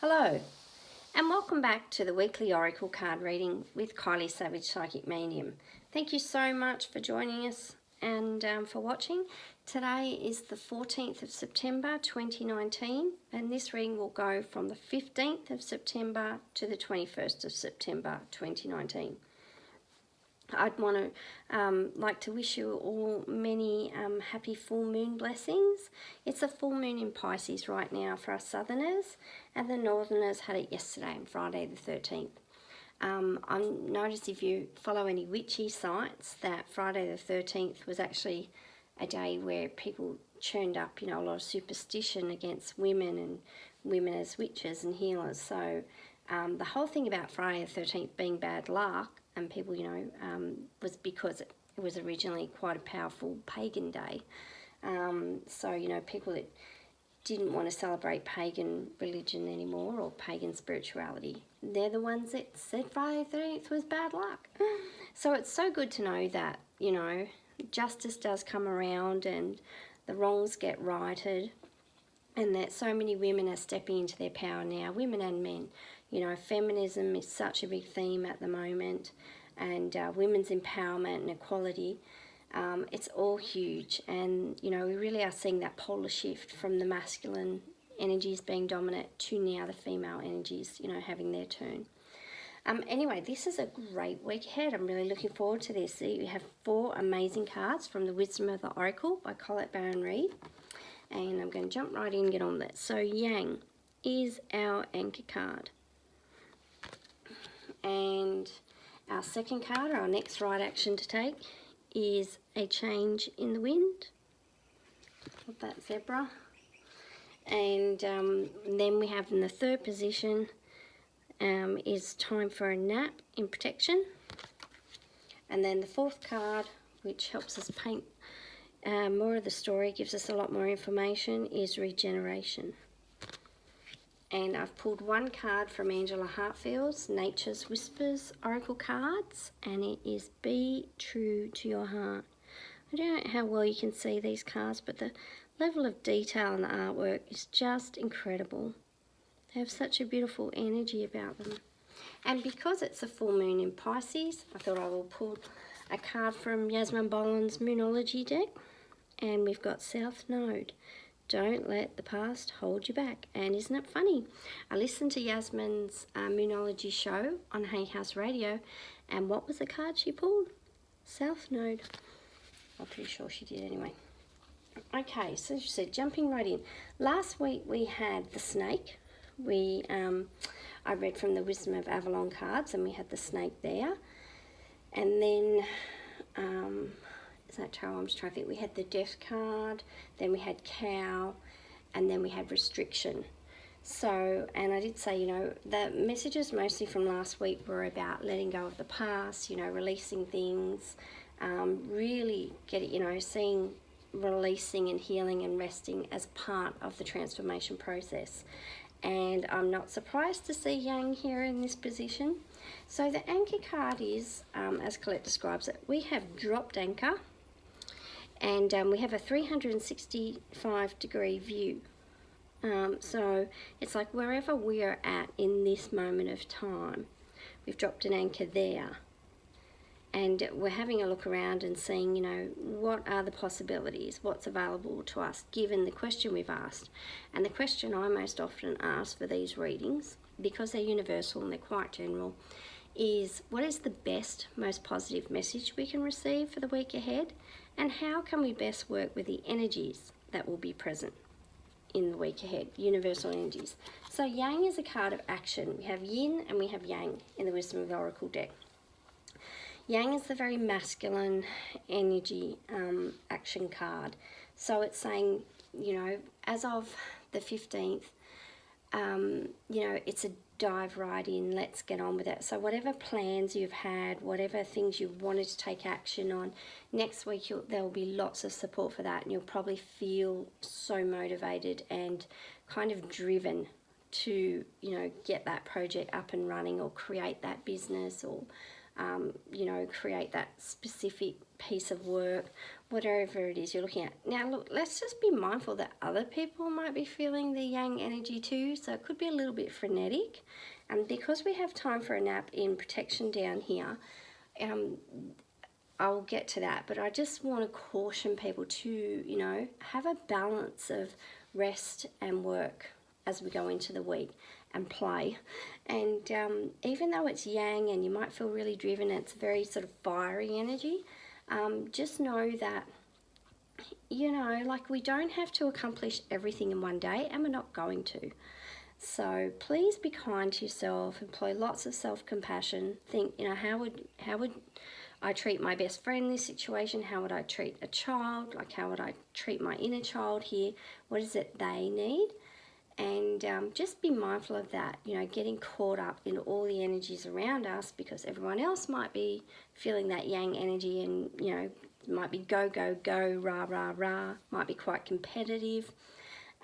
Hello, and welcome back to the weekly Oracle card reading with Kylie Savage, Psychic Medium. Thank you so much for joining us and for watching. Today is the 14th of September 2019, and this reading will go from the 15th of September to the 21st of September 2019. I'd want to like to wish you all many happy full moon blessings. It's a full moon in Pisces right now for us southerners, and the northerners had it yesterday on Friday the 13th. I noticed if you follow any witchy sites that Friday the 13th was actually a day where people churned up, a lot of superstition against women and women as witches and healers. So the whole thing about Friday the 13th being bad luck and people, was because it was originally quite a powerful pagan day. So, people that didn't want to celebrate pagan religion anymore or pagan spirituality, they're the ones that said Friday the 13th was bad luck. So it's so good to know that, justice does come around and the wrongs get righted, and that so many women are stepping into their power now, women and men. Feminism is such a big theme at the moment, and women's empowerment and equality. It's all huge, and we really are seeing that polar shift from the masculine energies being dominant to now the female energies, having their turn. Anyway, this is a great week ahead. I'm really looking forward to this. You have 4 amazing cards from the Wisdom of the Oracle by Colette Baron-Reid. And I'm going to jump right in and get on that. So Yang is our anchor card. And our second card, our next right action to take, is a change in the wind. Got that zebra. And then we have in the third position is time for a nap in protection. And then the fourth card, which helps us paint more of the story, gives us a lot more information, is regeneration. And I've pulled one card from Angela Hartfield's Nature's Whispers Oracle cards, and it is Be True to Your Heart. I don't know how well you can see these cards, but the level of detail in the artwork is just incredible. They have such a beautiful energy about them. And because it's a full moon in Pisces, I thought I will pull a card from Yasmin Boland's Moonology deck. And we've got South Node. Don't let the past hold you back. And isn't it funny? I listened to Yasmin's Moonology show on Hay House Radio, and what was the card she pulled? South Node. I'm pretty sure she did anyway. Okay, so she said, jumping right in. Last week we had the snake. I read from the Wisdom of Avalon cards, and we had the snake there. And then is that tarot? I'm just trying to think. We had the death card, then we had cow, and then we had restriction. So, and I did say, the messages mostly from last week were about letting go of the past, releasing things, really seeing releasing and healing and resting as part of the transformation process. And I'm not surprised to see Yang here in this position. So the anchor card is, as Colette describes it, we have dropped anchor, and we have a 365 degree view. So it's like wherever we're at in this moment of time, we've dropped an anchor there. And we're having a look around and seeing, what are the possibilities, what's available to us given the question we've asked. And the question I most often ask for these readings, because they're universal and they're quite general, is what is the best, most positive message we can receive for the week ahead? And how can we best work with the energies that will be present in the week ahead, universal energies? So Yang is a card of action. We have Yin and we have Yang in the Wisdom of the Oracle deck. Yang is the very masculine energy action card. So it's saying, as of the 15th, it's a dive right in, let's get on with it. So whatever plans you've had, whatever things you wanted to take action on, next week there will be lots of support for that, and you'll probably feel so motivated and kind of driven to, get that project up and running or create that business or you know, create that specific piece of work, whatever it is you're looking at. Now look, let's just be mindful that other people might be feeling the yang energy too, so it could be a little bit frenetic. And because we have time for a nap in protection down here, I'll get to that, but I just want to caution people to, you know, have a balance of rest and work as we go into the week, and play. And even though it's yang and you might feel really driven, it's very sort of fiery energy, just know that, you know, like, we don't have to accomplish everything in one day, and we're not going to. So please be kind to yourself, employ lots of self-compassion. Think, you know, how would I treat my best friend in this situation? How would I treat a child? Like, how would I treat my inner child here? What is it they need? And just be mindful of that, you know, getting caught up in all the energies around us, because everyone else might be feeling that yang energy, and, you know, might be go, go, go, rah, rah, rah, might be quite competitive.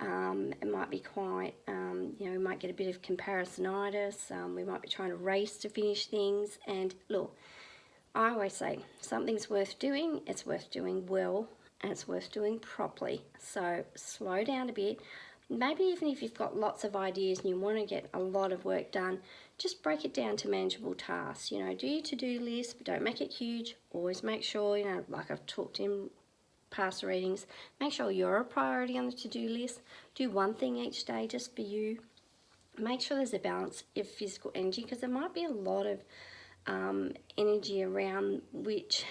It might be quite, you know, we might get a bit of comparisonitis. We might be trying to race to finish things. And look, I always say, something's worth doing, it's worth doing well, and it's worth doing properly. So slow down a bit. Maybe even if you've got lots of ideas and you want to get a lot of work done, just break it down to manageable tasks. You know, do your to-do list, but don't make it huge. Always make sure, you know, like I've talked in past readings, make sure you're a priority on the to-do list. Do one thing each day just for you. Make sure there's a balance of physical energy, because there might be a lot of energy around which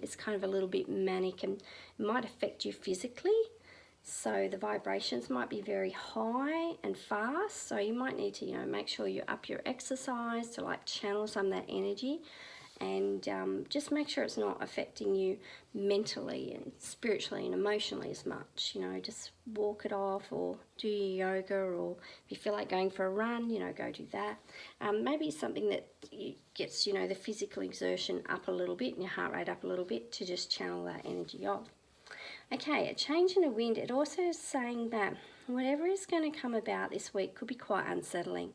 is kind of a little bit manic, and it might affect you physically. So the vibrations might be very high and fast, so you might need to, you know, make sure you up your exercise to like channel some of that energy, and just make sure it's not affecting you mentally and spiritually and emotionally as much. You know, just walk it off, or do your yoga, or if you feel like going for a run, you know, go do that. Maybe something that gets, you know, the physical exertion up a little bit and your heart rate up a little bit, to just channel that energy off. Okay, a change in the wind, it also is saying that whatever is going to come about this week could be quite unsettling.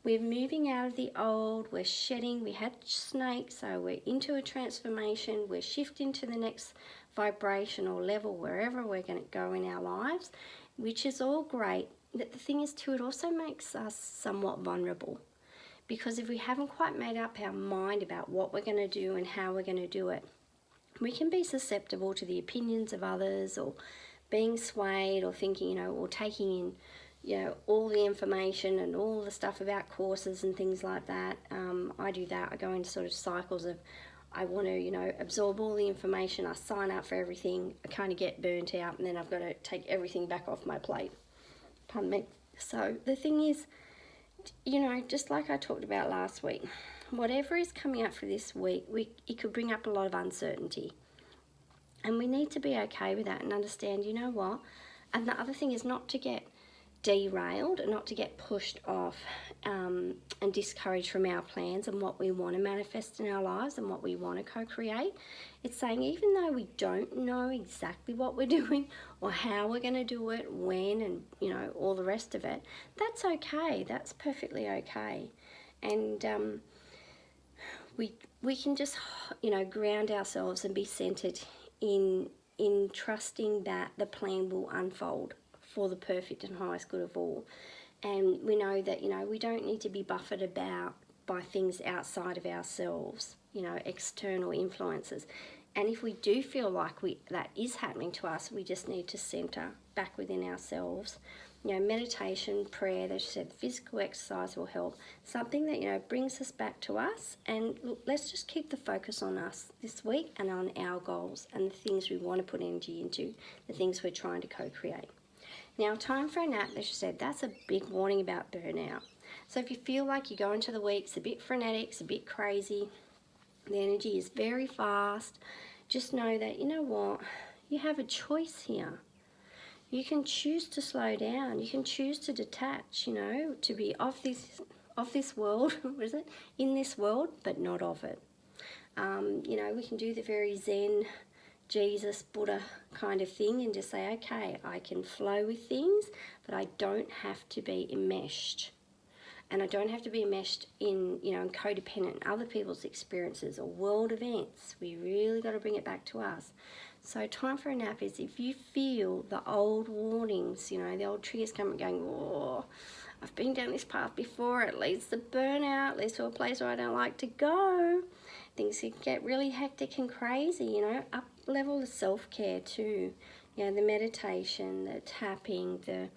We're moving out of the old, we're shedding, we had snakes, so we're into a transformation, we're shifting to the next vibration or level, wherever we're going to go in our lives, which is all great. But the thing is too, it also makes us somewhat vulnerable, because if we haven't quite made up our mind about what we're going to do and how we're going to do it, we can be susceptible to the opinions of others, or being swayed, or thinking, you know, or taking in, you know, all the information and all the stuff about courses and things like that. I do that. I go into sort of cycles of, I want to, you know, absorb all the information. I sign up for everything. I kind of get burnt out, and then I've got to take everything back off my plate. Pardon me. So the thing is, you know, just like I talked about last week, whatever is coming up for this week, it could bring up a lot of uncertainty. And we need to be okay with that and understand, you know what? And the other thing is not to get derailed, and not to get pushed off and discouraged from our plans and what we want to manifest in our lives and what we want to co-create. It's saying, even though we don't know exactly what we're doing or how we're going to do it, when, and, you know, all the rest of it, that's okay. That's perfectly okay. And we can just, you know, ground ourselves and be centered in trusting that the plan will unfold for the perfect and highest good of all. And we know that, you know, we don't need to be buffered about by things outside of ourselves, you know, external influences. And if we do feel like that is happening to us, we just need to center back within ourselves. You know, meditation, prayer, as you said, physical exercise will help. Something that, you know, brings us back to us. And look, let's just keep the focus on us this week and on our goals and the things we want to put energy into, the things we're trying to co-create. Now, time for a nap, as you said, that's a big warning about burnout. So if you feel like you go into the week, it's a bit frenetic, it's a bit crazy, the energy is very fast, just know that, you know what, you have a choice here. You can choose to slow down, you can choose to detach, you know, to be of this world, what is it? In this world, but not of it. You know, we can do the very Zen, Jesus, Buddha kind of thing, and just say, okay, I can flow with things, but I don't have to be enmeshed. And I don't have to be enmeshed in, you know, and codependent in other people's experiences or world events. We really got to bring it back to us. So time for a nap is if you feel the old warnings, you know, the old triggers coming going, oh, I've been down this path before, it leads to burnout, leads to a place where I don't like to go. Things can get really hectic and crazy, you know, up level the self-care too. You know, the meditation, the tapping, the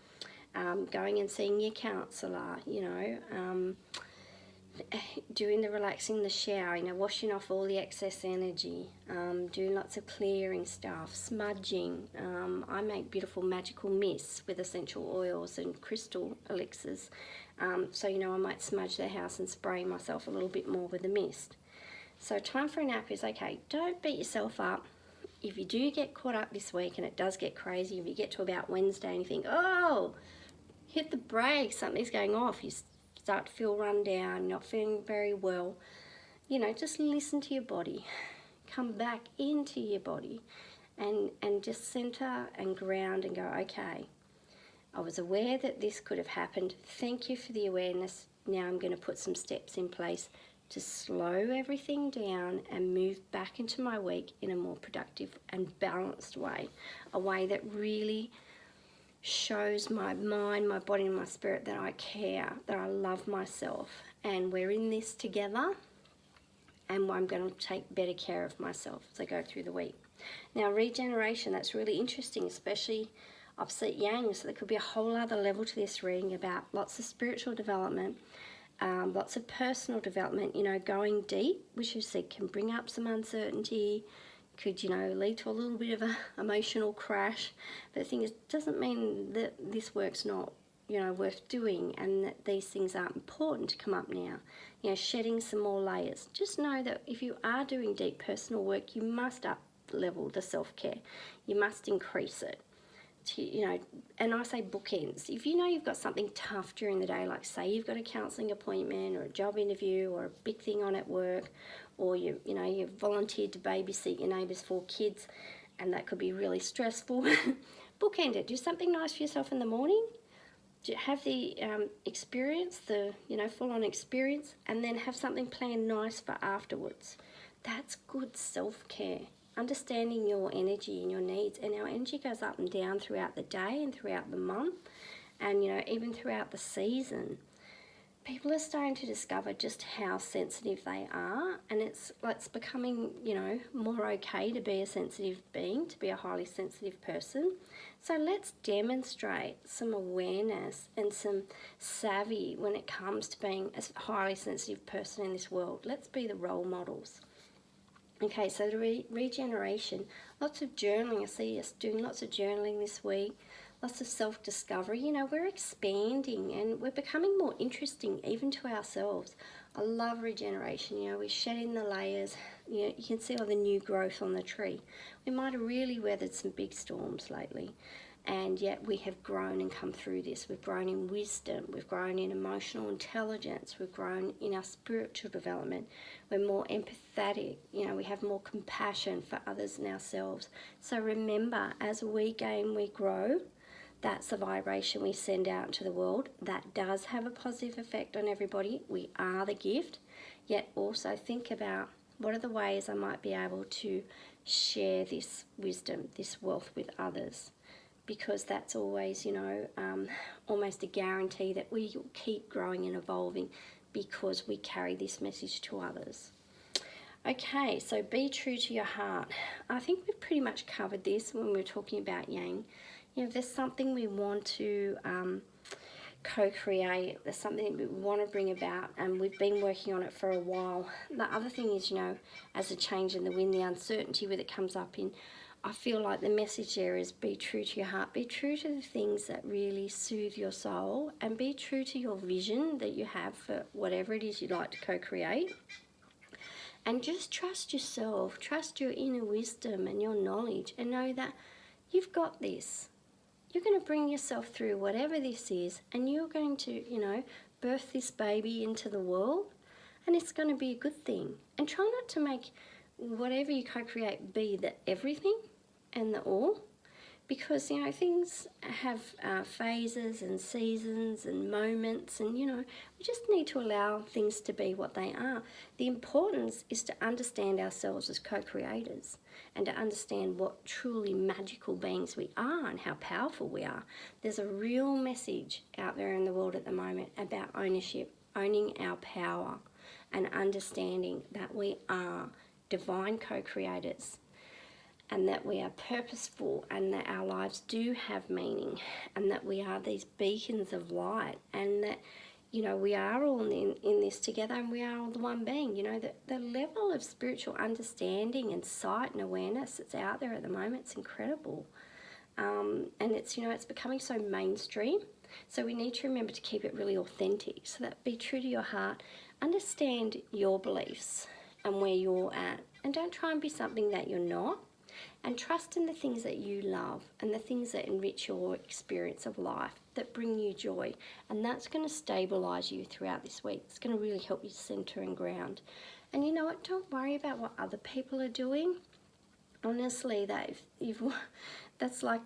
going and seeing your counsellor, you know, doing the relaxing the shower, you know, washing off all the excess energy, doing lots of clearing stuff, smudging. I make beautiful magical mists with essential oils and crystal elixirs. So, you know, I might smudge the house and spray myself a little bit more with the mist. So time for a nap is, okay, don't beat yourself up. If you do get caught up this week and it does get crazy, if you get to about Wednesday and you think, oh, hit the brakes, something's going off, you start to feel run down, not feeling very well, you know, just listen to your body. Come back into your body and just center and ground and go, okay, I was aware that this could have happened. Thank you for the awareness. Now I'm going to put some steps in place to slow everything down and move back into my week in a more productive and balanced way, a way that really shows my mind, my body and my spirit that I care, that I love myself, and we're in this together, and I'm going to take better care of myself as I go through the week. Now regeneration, that's really interesting, especially opposite yang, so there could be a whole other level to this reading about lots of spiritual development, lots of personal development, you know, going deep, which you said can bring up some uncertainty, could, you know, lead to a little bit of an emotional crash. But the thing is, it doesn't mean that this work's not, you know, worth doing and that these things aren't important to come up now. You know, shedding some more layers. Just know that if you are doing deep personal work, you must up level the self-care. You must increase it. To, you know, and I say bookends. If you know you've got something tough during the day, like say you've got a counselling appointment or a job interview or a big thing on at work, or you've volunteered to babysit your neighbour's 4 kids, and that could be really stressful. Bookend it. Do something nice for yourself in the morning. Have the experience, the full-on experience, and then have something planned nice for afterwards. That's good self-care. Understanding your energy and your needs, and our energy goes up and down throughout the day and throughout the month, and even throughout the season. People are starting to discover just how sensitive they are, and it's becoming more okay to be a sensitive being, to be a highly sensitive person. So let's demonstrate some awareness and some savvy when it comes to being a highly sensitive person in this world. Let's be the role models. Okay, so the regeneration, lots of journaling. I see us doing lots of journaling this week, lots of self-discovery. We're expanding and we're becoming more interesting even to ourselves. I love regeneration. We're shedding the layers. You can see all the new growth on the tree. We might have really weathered some big storms lately, and yet we have grown and come through this. We've grown in wisdom, we've grown in emotional intelligence, we've grown in our spiritual development. We're more empathetic, we have more compassion for others and ourselves. So remember, as we gain, we grow. That's the vibration we send out into the world. That does have a positive effect on everybody. We are the gift. Yet also think about, what are the ways I might be able to share this wisdom, this wealth with others? Because that's always, almost a guarantee that we keep growing and evolving because we carry this message to others. Okay, so be true to your heart. I think we've pretty much covered this when we were talking about yang. If there's something we want to co-create, there's something we want to bring about, and we've been working on it for a while. The other thing is, as a change in the wind, the uncertainty with it comes up in, I feel like the message there is be true to your heart, be true to the things that really soothe your soul, and be true to your vision that you have for whatever it is you'd like to co-create. And just trust yourself, trust your inner wisdom and your knowledge, and know that you've got this. You're going to bring yourself through whatever this is, and you're going to, birth this baby into the world, and it's going to be a good thing. And try not to make whatever you co-create be the everything and the all, because, you know, things have phases and seasons and moments, and, you know, we just need to allow things to be what they are. The importance is to understand ourselves as co-creators and to understand what truly magical beings we are and how powerful we are. There's a real message out there in the world at the moment about ownership, owning our power, and understanding that we are divine co-creators, and that we are purposeful, and that our lives do have meaning, and that we are these beacons of light, and that, you know, we are all in this together, and we are all the one being. You know, the level of spiritual understanding and sight and awareness that's out there at the moment, it's incredible. And it's, you know, it's becoming so mainstream. So we need to remember to keep it really authentic. So that be true to your heart. Understand your beliefs and where you're at. And don't try and be something that you're not. And trust in the things that you love and the things that enrich your experience of life, that bring you joy. And that's going to stabilise you throughout this week. It's going to really help you centre and ground. And you know what? Don't worry about what other people are doing. Honestly, that's like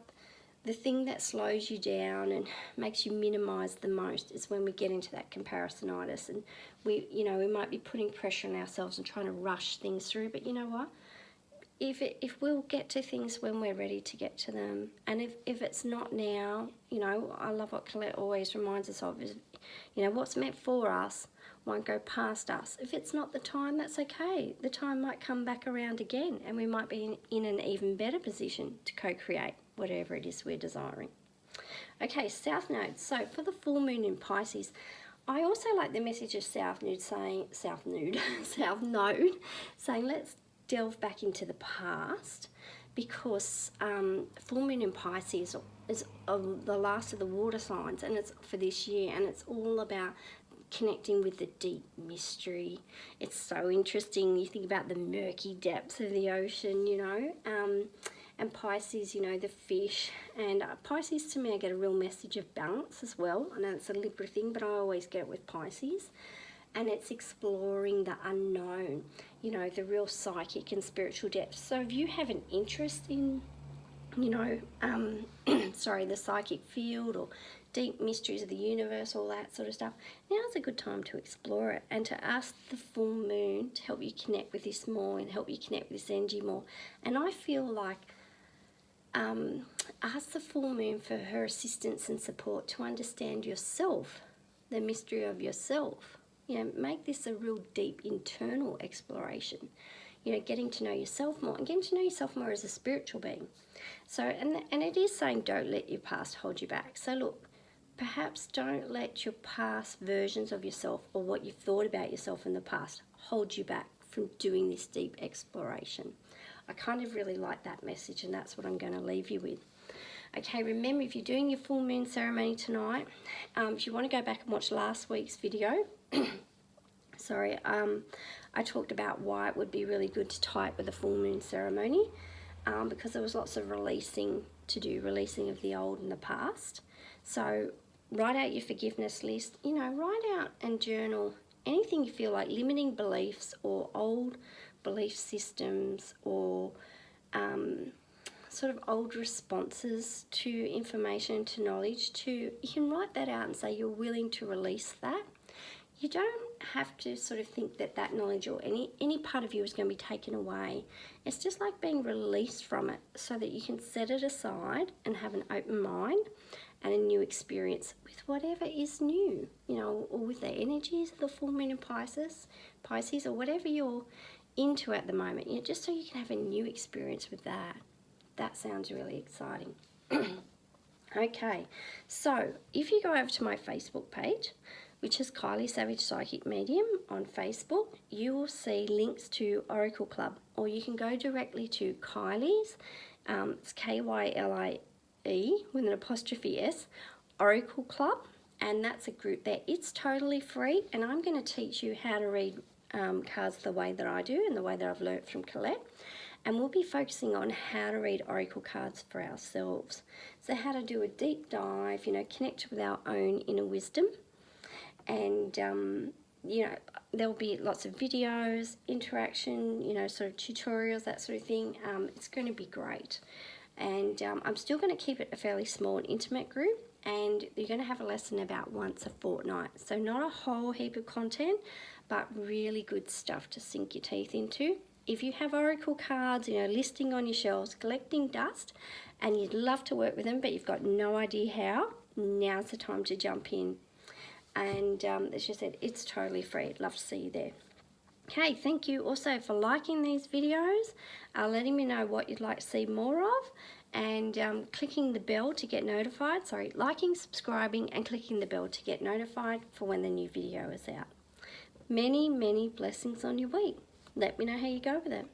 the thing that slows you down and makes you minimise the most is when we get into that comparisonitis, and we might be putting pressure on ourselves and trying to rush things through. But you know what? If we'll get to things when we're ready to get to them, and if it's not now, you know, I love what Colette always reminds us of is, you know, what's meant for us won't go past us. If it's not the time, that's okay. The time might come back around again, and we might be in an even better position to co-create whatever it is we're desiring. Okay, South Node. So for the full moon in Pisces, I also like the message of South Node saying, let's delve back into the past, because full moon in Pisces is the last of the water signs, and it's for this year, and it's all about connecting with the deep mystery. It's so interesting. You think about the murky depths of the ocean, you know, and Pisces, you know, the fish. And Pisces, to me, I get a real message of balance as well. I know it's a Libra thing, but I always get it with Pisces. And it's exploring the unknown, you know, the real psychic and spiritual depths. So if you have an interest in, you know, the psychic field or deep mysteries of the universe, all that sort of stuff, now's a good time to explore it and to ask the full moon to help you connect with this more and help you connect with this energy more. And I feel like ask the full moon for her assistance and support to understand yourself, the mystery of yourself. You know, make this a real deep internal exploration. You know, getting to know yourself more and getting to know yourself more as a spiritual being. So, and it is saying don't let your past hold you back. So look, perhaps don't let your past versions of yourself or what you've thought about yourself in the past hold you back from doing this deep exploration. I kind of really like that message, and that's what I'm going to leave you with. Okay, remember, if you're doing your full moon ceremony tonight, if you want to go back and watch last week's video, I talked about why it would be really good to tie it with a full moon ceremony, because there was lots of releasing to do, releasing of the old and the past. So write out your forgiveness list, you know, write out and journal anything you feel like limiting beliefs or old belief systems or sort of old responses to information, to knowledge. You can write that out and say you're willing to release that. You don't have to sort of think that that knowledge or any part of you is going to be taken away. It's just like being released from it so that you can set it aside and have an open mind and a new experience with whatever is new, you know, or with the energies of the full moon in Pisces, or whatever you're into at the moment, you know, just so you can have a new experience with that. That sounds really exciting. Okay, so if you go over to my Facebook page, which is Kylie Savage Psychic Medium on Facebook, you will see links to Oracle Club, or you can go directly to Kylie's, it's Kylie with an apostrophe S, Oracle Club, and that's a group there. It's totally free, and I'm going to teach you how to read cards the way that I do and the way that I've learnt from Colette. And we'll be focusing on how to read oracle cards for ourselves. So how to do a deep dive, you know, connect with our own inner wisdom. And, you know, there'll be lots of videos, interaction, you know, sort of tutorials, that sort of thing. It's going to be great. And I'm still going to keep it a fairly small and intimate group, and you're going to have a lesson about once a fortnight. So not a whole heap of content, but really good stuff to sink your teeth into. If you have Oracle cards, you know, listing on your shelves, collecting dust, and you'd love to work with them, but you've got no idea how, now's the time to jump in. And as I said, it's totally free. I'd love to see you there. Okay, thank you also for liking these videos, letting me know what you'd like to see more of, and clicking the bell to get notified. Sorry, liking, subscribing, and clicking the bell to get notified for when the new video is out. Many, many blessings on your week. Let me know how you go with it.